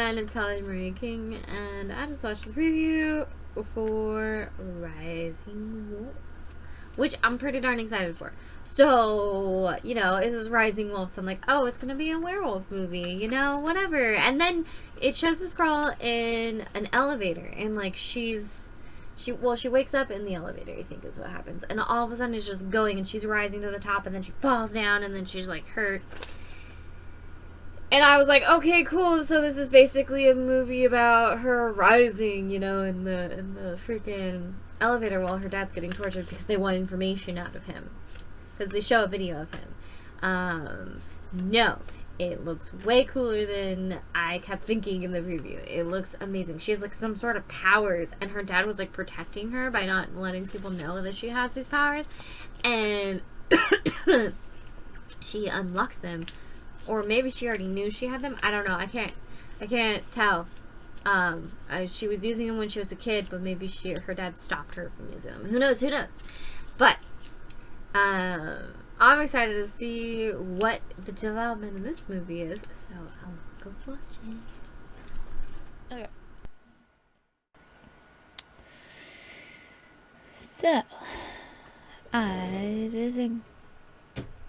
everyone, it's Holly Marie King, and I just watched the preview for Rising Wolf, which I'm pretty darn excited for. So, this is Rising Wolf, so I'm like, oh, it's gonna be a werewolf movie, whatever. And then it shows this girl in an elevator, and like she wakes up in the elevator, I think is what happens, and all of a sudden it's just going, and she's rising to the top, and then she falls down, and then she's like hurt. And I was like, okay, cool. So this is basically a movie about her rising, in the freaking elevator while her dad's getting tortured because they want information out of him. Because they show a video of him. No. It looks way cooler than I kept thinking in the preview. It looks amazing. She has like some sort of powers, and her dad was like protecting her by not letting people know that she has these powers. And she unlocks them. Or maybe she already knew she had them. I don't know. I can't tell. She was using them when she was a kid, but maybe her dad stopped her from using them. Who knows? But I'm excited to see what the development in this movie is. So I'll go watch it. Okay. So I did think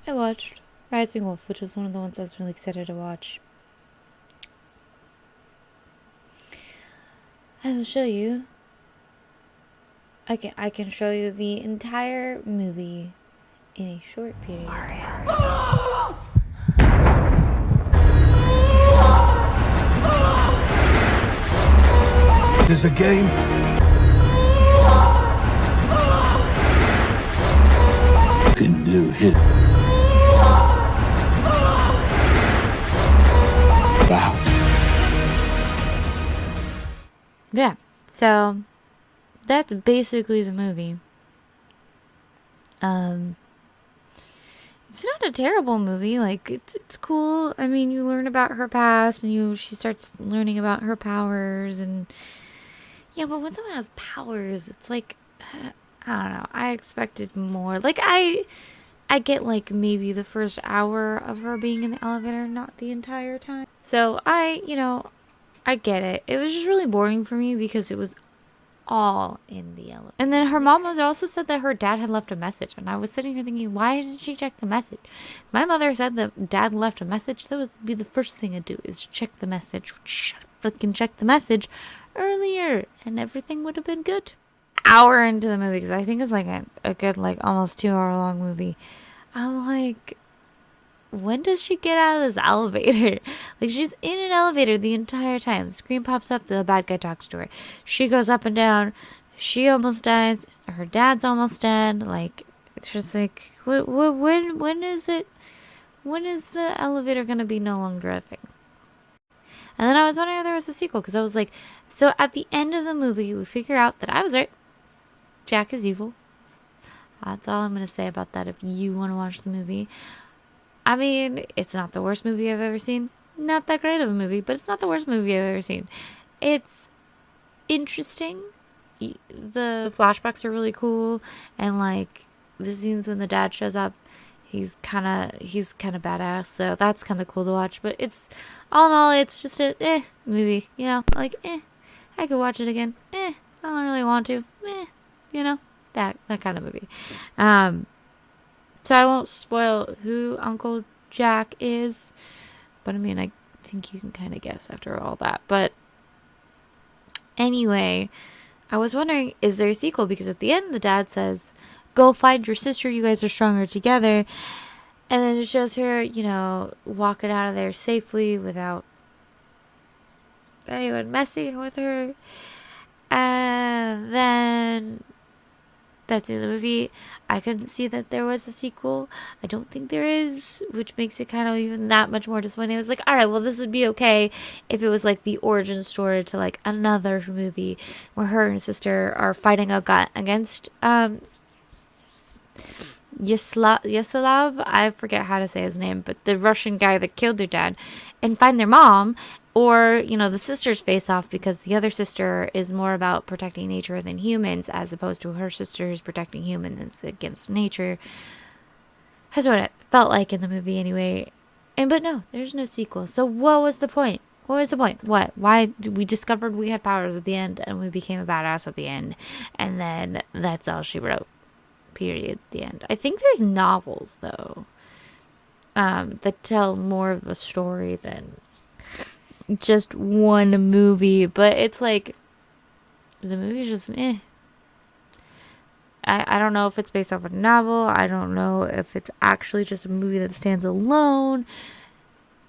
I watched Rising Wolf, which was one of the ones I was really excited to watch. I will show you. I can show you the entire movie in a short period. There's a game. Can do hit. Wow. Yeah, so that's basically the movie. It's not a terrible movie. Like it's cool. I mean, you learn about her past, and she starts learning about her powers, and yeah. But when someone has powers, it's like I don't know. I expected more. Like I get like maybe the first hour of her being in the elevator, not the entire time. So I get it. It was just really boring for me because it was all in the elevator. And then her mom also said that her dad had left a message. And I was sitting here thinking, why didn't she check the message? My mother said that dad left a message. That would be the first thing I'd do is check the message. Freaking check the message earlier. And everything would have been good. Hour into the movie, because I think it's like a good like almost 2 hour long movie. I'm like, when does she get out of this elevator? Like, she's in an elevator the entire time. The screen pops up, the bad guy talks to her. She goes up and down. She almost dies. Her dad's almost dead. Like, it's just like, when is it? When is the elevator gonna be no longer a thing? And then I was wondering if there was a sequel, because I was like, so at the end of the movie, we figure out that I was right. Jack is evil. That's all I'm going to say about that if you want to watch the movie. I mean, it's not the worst movie I've ever seen. Not that great of a movie, but it's not the worst movie I've ever seen. It's interesting. The flashbacks are really cool. And, like, the scenes when the dad shows up, he's kind of badass. So that's kind of cool to watch. But it's, all in all, it's just a movie. I could watch it again. I don't really want to. That kind of movie. So I won't spoil who Uncle Jack is, but I mean, I think you can kind of guess after all that. But anyway, I was wondering, is there a sequel? Because at the end, the dad says, go find your sister, you guys are stronger together. And then it shows her, walking out of there safely without anyone messing with her. And then that's the end of the movie. I couldn't see that there was a sequel. I don't think there is, which makes it kind of even that much more disappointing. I was like, all right, well, this would be okay if it was like the origin story to like another movie where her and sister are fighting against Yaslav. I forget how to say his name, but the Russian guy that killed their dad, and find their mom. Or, the sisters face off because the other sister is more about protecting nature than humans, as opposed to her sister who's protecting humans against nature. That's what it felt like in the movie anyway. But no, there's no sequel. So what was the point? What was the point? What? Why we discovered we had powers at the end and we became a badass at the end, and then that's all she wrote. Period. The end. I think there's novels though, that tell more of a story than just one movie. But it's like the movie's just I don't know if it's based off a novel. I don't know if it's actually just a movie that stands alone.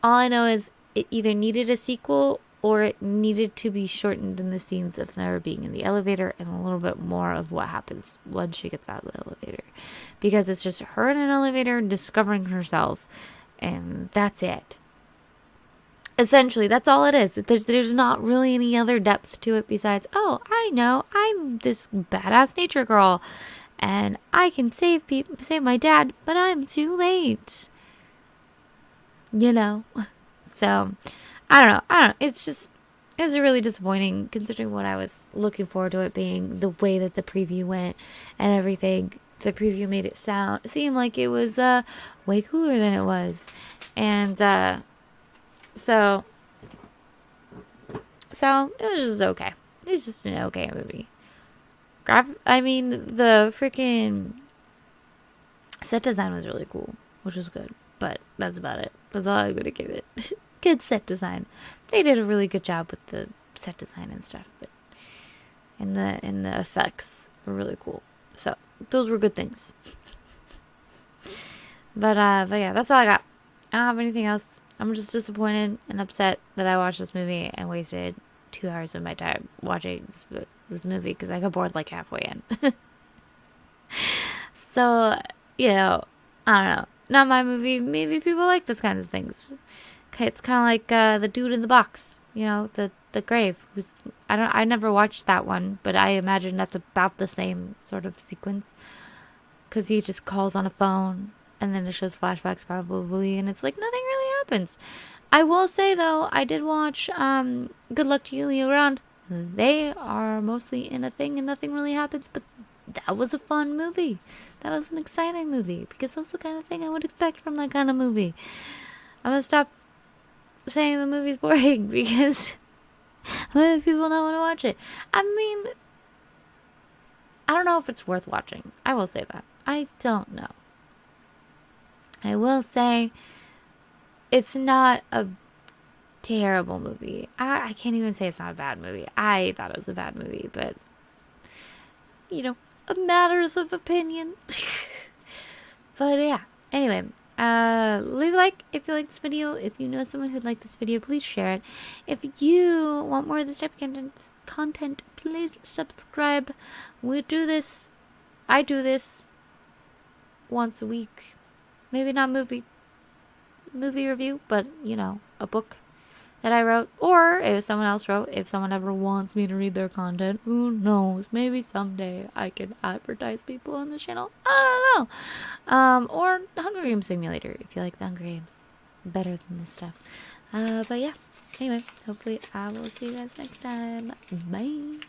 All I know is it either needed a sequel or it needed to be shortened in the scenes of her being in the elevator and a little bit more of what happens once she gets out of the elevator. Because it's just her in an elevator discovering herself, and that's it. Essentially, that's all it is. There's not really any other depth to it besides, oh, I know, I'm this badass nature girl, and I can save my dad, but I'm too late. You know? So, I don't know. It's really disappointing considering what I was looking forward to it being, the way that the preview went and everything. The preview made it seem like it was way cooler than it was. And so it was just okay. It was just an okay movie. The freaking set design was really cool, which was good. But that's about it. That's all I'm gonna give it. Good set design. They did a really good job with the set design and stuff, but and the effects were really cool. So those were good things. But yeah, that's all I got. I don't have anything else. I'm just disappointed and upset that I watched this movie and wasted 2 hours of my time watching this movie because I got bored like halfway in. So, I don't know. Not my movie. Maybe people like this kind of things. Okay, it's kind of like the dude in the box. The grave. I never watched that one, but I imagine that's about the same sort of sequence. Because he just calls on a phone, and then it shows flashbacks probably, and it's like nothing really happens. I will say, though, I did watch Good Luck to You, Leo Grande. They are mostly in a thing and nothing really happens, but that was a fun movie. That was an exciting movie, because that's the kind of thing I would expect from that kind of movie. I'm going to stop saying the movie's boring, because other people don't want to watch it. I don't know if it's worth watching. I will say that. I don't know. I will say it's not a terrible movie. I can't even say it's not a bad movie. I thought it was a bad movie, but matters of opinion. But yeah, anyway, leave a like if you like this video. If you know someone who'd like this video, please share it. If you want more of this type of content, please subscribe. I do this once a week. Maybe not movie review, but a book that I wrote, or if someone else wrote. If someone ever wants me to read their content, who knows? Maybe someday I can advertise people on this channel. I don't know. Or Hunger Games Simulator if you like the Hunger Games better than this stuff. But yeah. Anyway, hopefully I will see you guys next time. Bye.